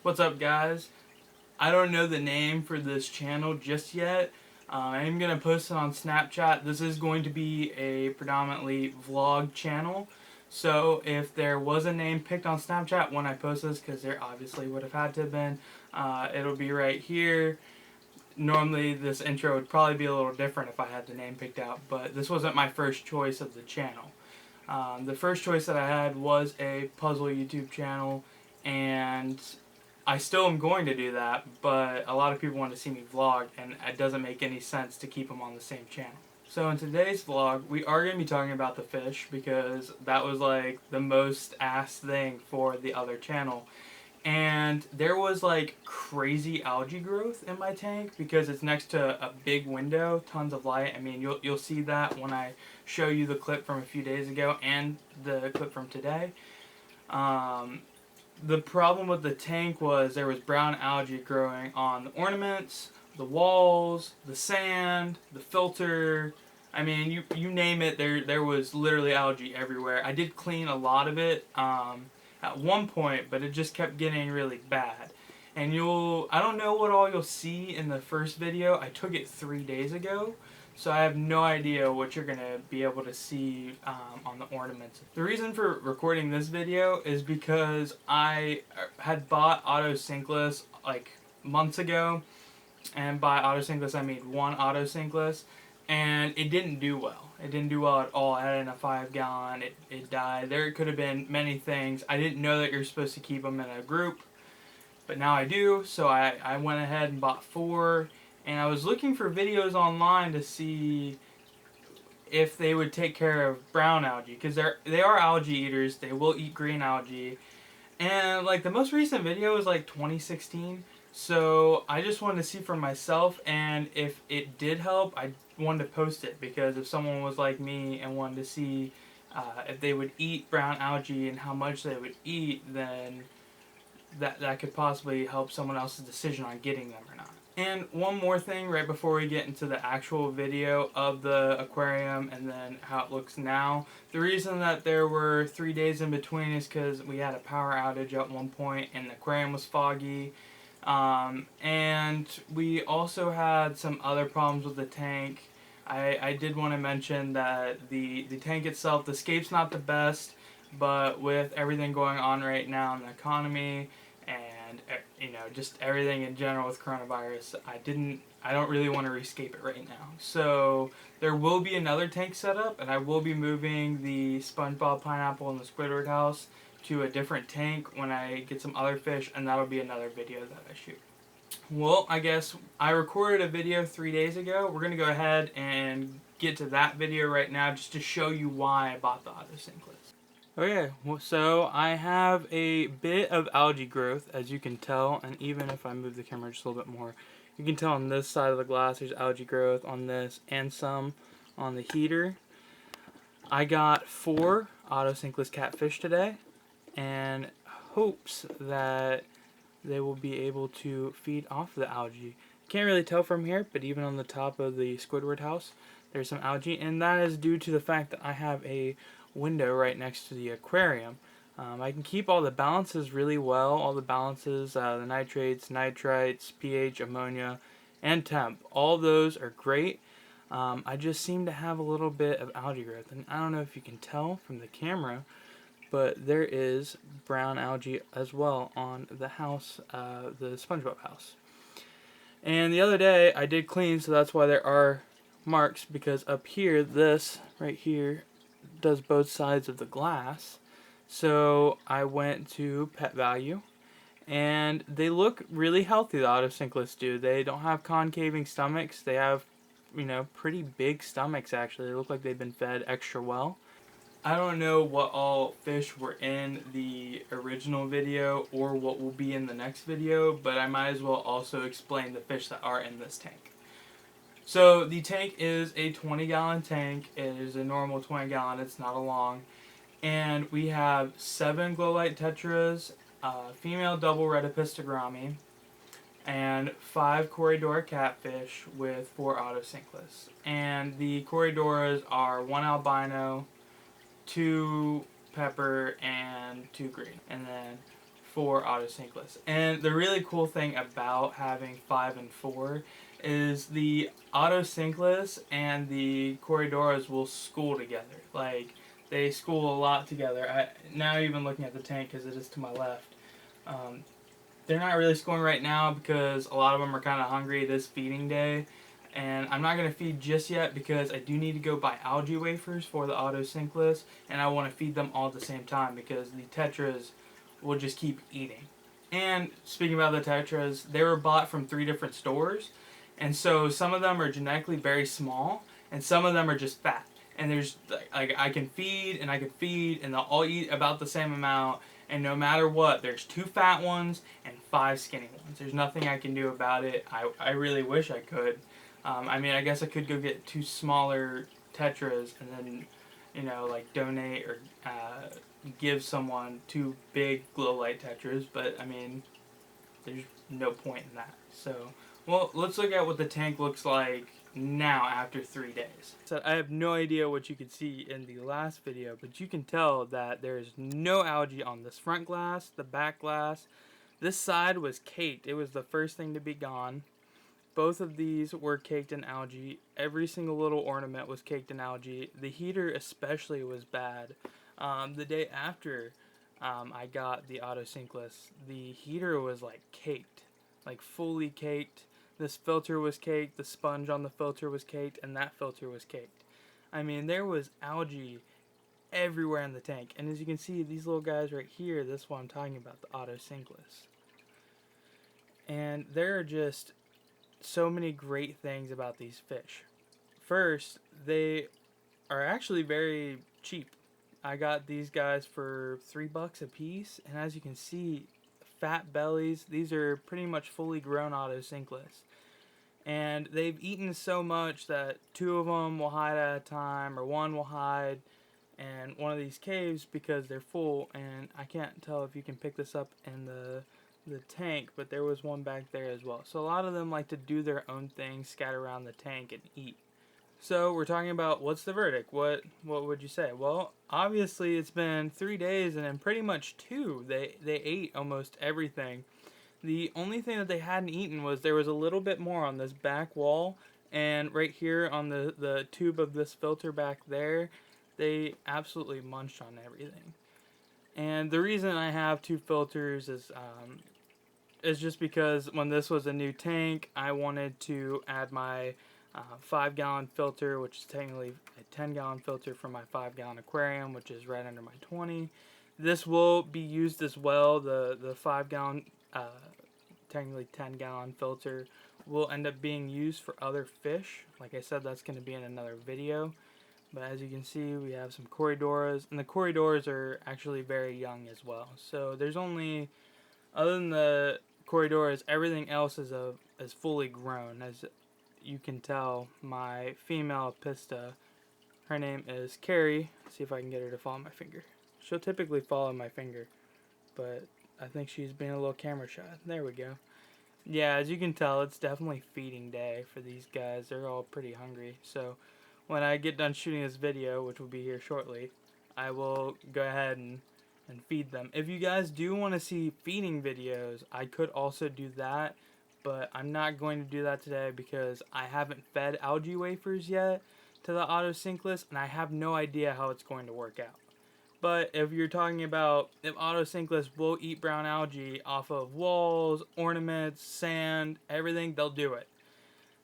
What's up, guys? I don't know the name for this channel just yet. I am going to post it on Snapchat. This is going to be a predominantly vlog channel. So if there was a name picked on Snapchat when I post this, because there obviously would have had to have been, it'll be right here. Normally this intro would probably be a little different if I had the name picked out, but this wasn't my first choice of the channel. The first choice that I had was a puzzle YouTube channel, and I still am going to do that, but a lot of people want to see me vlog, and it doesn't make any sense to keep them on the same channel. So in today's vlog, we are going to be talking about the fish, because that was like the most asked thing for the other channel. And there was like crazy algae growth in my tank because it's next to a big window, tons of light. I mean, you'll see that when I show you the clip from a few days ago and the clip from today. The problem with the tank was there was brown algae growing on the ornaments, the walls, the sand, the filter. I mean, you name it, there was literally algae everywhere. I did clean a lot of it at one point, but it just kept getting really bad. And I don't know what all you'll see in the first video. I took it 3 days ago, so I have no idea what you're going to be able to see on the ornaments. The reason for recording this video is because I had bought Otocinclus like months ago, and by Otocinclus I mean one Otocinclus, and it didn't do well. It didn't do well at all. I had it in a 5-gallon, it died. There could have been many things. I didn't know that you're supposed to keep them in a group, but now I do, so I went ahead and bought 4. And I was looking for videos online to see if they would take care of brown algae, because they are algae eaters. They will eat green algae. And like the most recent video was like 2016. So I just wanted to see for myself, and if it did help, I wanted to post it, because if someone was like me and wanted to see if they would eat brown algae and how much they would eat, then that could possibly help someone else's decision on getting them or not. And one more thing right before we get into the actual video of the aquarium and then how it looks now. The reason that there were 3 days in between is because we had a power outage at one point and the aquarium was foggy. And we also had some other problems with the tank. I did want to mention that the tank itself, the scape's not the best, but with everything going on right now in the economy, and just everything in general with coronavirus, I don't really want to rescape it right now. So there will be another tank set up, and I will be moving the SpongeBob, Pineapple, and the Squidward house to a different tank when I get some other fish, and that'll be another video that I shoot. Well, I guess I recorded a video 3 days ago. We're going to go ahead and get to that video right now just to show you why I bought the Otocinclus. Okay, so I have a bit of algae growth, as you can tell, and even if I move the camera just a little bit more, you can tell on this side of the glass there's algae growth on this and some on the heater. I got 4 Otocinclus catfish today, and hopes that they will be able to feed off the algae. Can't really tell from here, but even on the top of the Squidward house, there's some algae, and that is due to the fact that I have a window right next to the aquarium. I can keep all the balances really well, all the balances, the nitrates, nitrites, pH, ammonia, and temp. All those are great. I just seem to have a little bit of algae growth, and I don't know if you can tell from the camera, but there is brown algae as well on the house, the SpongeBob house. And the other day I did clean, so that's why there are marks, because up here, this right here does both sides of the glass. So I went to Pet Valu, and they look really healthy, the Otocinclus do. They don't have concaving stomachs. They have, pretty big stomachs actually. They look like they've been fed extra well. I don't know what all fish were in the original video or what will be in the next video, but I might as well also explain the fish that are in this tank. So the tank is a 20-gallon tank. It is a normal 20-gallon. It's not a long. And we have 7 glow light tetras, female double red epistogram, and 5 Corridora catfish with 4 Otocinclus. And the Corridoras are 1 albino, 2 pepper, and 2 green. And then for Otocinclus. And the really cool thing about having 5 and 4 is the Otocinclus and the Corydoras will school together. Like, they school a lot together. Now even looking at the tank, because it is to my left, they're not really schooling right now because a lot of them are kind of hungry this feeding day. And I'm not going to feed just yet because I do need to go buy algae wafers for the Otocinclus, and I want to feed them all at the same time because the tetras will just keep eating. And speaking about the tetras, they were bought from 3 different stores, and so some of them are genetically very small, and some of them are just fat. And there's, like, I can feed, and I can feed, and they'll all eat about the same amount, and no matter what, there's 2 fat ones and 5 skinny ones. There's nothing I can do about it. I really wish I could. I mean, I guess I could go get 2 smaller tetras and then, you know, like donate or give someone 2 big glow light tetras, but I mean, there's no point in that. So, well, let's look at what the tank looks like now after 3 days. So I have no idea what you could see in the last video, but you can tell that there's no algae on this front glass, the back glass. This side was caked. It was the first thing to be gone. Both of these were caked in algae. Every single little ornament was caked in algae. The heater especially was bad. The day after I got the Otocinclus, the heater was like caked, like fully caked. This filter was caked, the sponge on the filter was caked, and that filter was caked. I mean, there was algae everywhere in the tank. And as you can see, these little guys right here, this is what I'm talking about, the Otocinclus. And there are just so many great things about these fish. First, they are actually very cheap. I got these guys for $3 a piece, and as you can see, fat bellies. These are pretty much fully grown Otocinclus, and they've eaten so much that 2 of them will hide at a time, or 1 will hide in one of these caves because they're full. And I can't tell if you can pick this up in the tank, but there was one back there as well. So a lot of them like to do their own thing, scatter around the tank and eat. So we're talking about what's the verdict? What would you say? Well, obviously it's been 3 days, and in pretty much 2 they ate almost everything. The only thing that they hadn't eaten was there was a little bit more on this back wall, and right here on the tube of this filter back there, they absolutely munched on everything. And the reason I have 2 filters is just because when this was a new tank, I wanted to add my 5-gallon filter, which is technically a 10-gallon filter for my 5-gallon aquarium, which is right under my 20. This will be used as well. The 5-gallon, technically 10-gallon filter will end up being used for other fish. Like I said, that's going to be in another video. But as you can see, we have some Corydoras, and the Corydoras are actually very young as well. So there's only, other than the Corydoras, everything else is fully grown. As you can tell, my female Pista, her name is Carrie. See if I can get her to follow my finger. She'll typically follow my finger, but I think she's being a little camera shy. There we go. Yeah, as you can tell, it's definitely feeding day for these guys. They're all pretty hungry. So when I get done shooting this video, which will be here shortly, I will go ahead and feed them. If you guys do want to see feeding videos, I could also do that, but I'm not going to do that today because I haven't fed algae wafers yet to the Otocinclus, and I have no idea how it's going to work out. But if you're talking about if Otocinclus will eat brown algae off of walls, ornaments, sand, everything, they'll do it.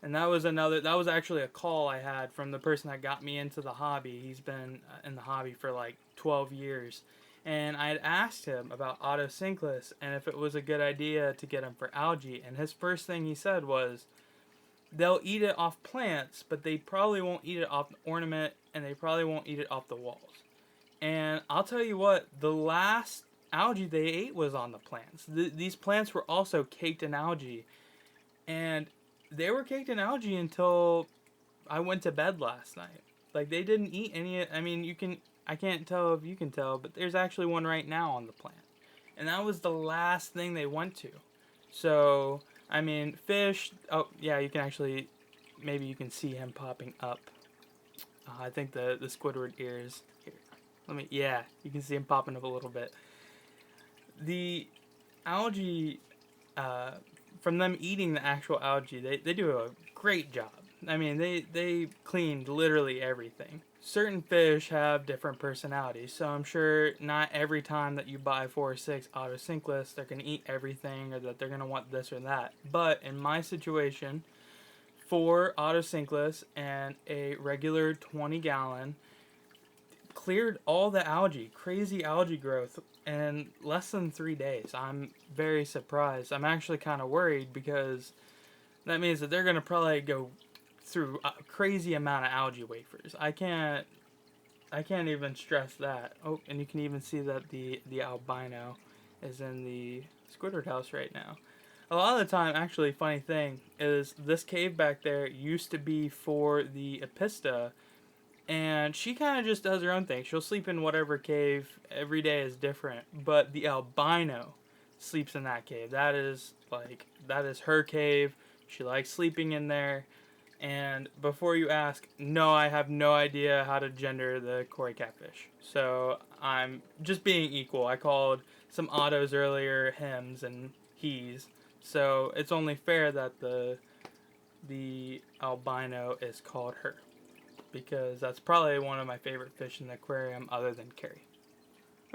And that was actually a call I had from the person that got me into the hobby. He's been in the hobby for like 12 years. And I had asked him about Otocinclus and if it was a good idea to get him for algae. And his first thing he said was, they'll eat it off plants, but they probably won't eat it off the ornament, and they probably won't eat it off the walls. And I'll tell you what, the last algae they ate was on the plants. These plants were also caked in algae. And they were caked in algae until I went to bed last night. Like, they didn't eat any. I mean, I can't tell if you can tell, but there's actually one right now on the plant. And that was the last thing they went to. So, I mean, fish, oh yeah, you can actually, maybe you can see him popping up. I think the Squidward ears, here, yeah, you can see him popping up a little bit. algae, uh, from them eating the actual algae, they do a great job. I mean, they cleaned literally everything. Certain fish have different personalities, so I'm sure not every time that you buy 4 or 6 Otocinclus, they're going to eat everything or that they're going to want this or that. But in my situation, 4 Otocinclus and a regular 20-gallon cleared all the algae, crazy algae growth, in less than 3 days. I'm very surprised. I'm actually kind of worried because that means that they're going to probably go through a crazy amount of algae wafers. I can't even stress that. Oh, and you can even see that the albino is in the Squidward house right now. A lot of the time, actually, funny thing is this cave back there used to be for the Epista, and she kind of just does her own thing. She'll sleep in whatever cave. Every day is different, but the albino sleeps in that cave. That is her cave. She likes sleeping in there. And before you ask, no, I have no idea how to gender the koi catfish. So I'm just being equal. I called some autos earlier hims and he's. So it's only fair that the albino is called her, because that's probably one of my favorite fish in the aquarium other than Carrie.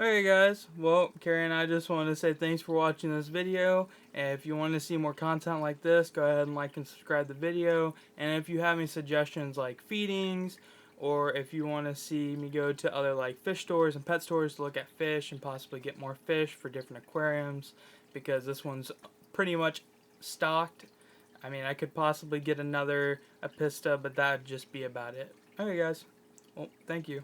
Alright guys, well, Carrie and I just wanted to say thanks for watching this video, and if you want to see more content like this, go ahead and like and subscribe the video, and if you have any suggestions like feedings, or if you want to see me go to other like fish stores and pet stores to look at fish and possibly get more fish for different aquariums, because this one's pretty much stocked. I mean, I could possibly get another Apista, but that'd just be about it. Alright guys, well, thank you.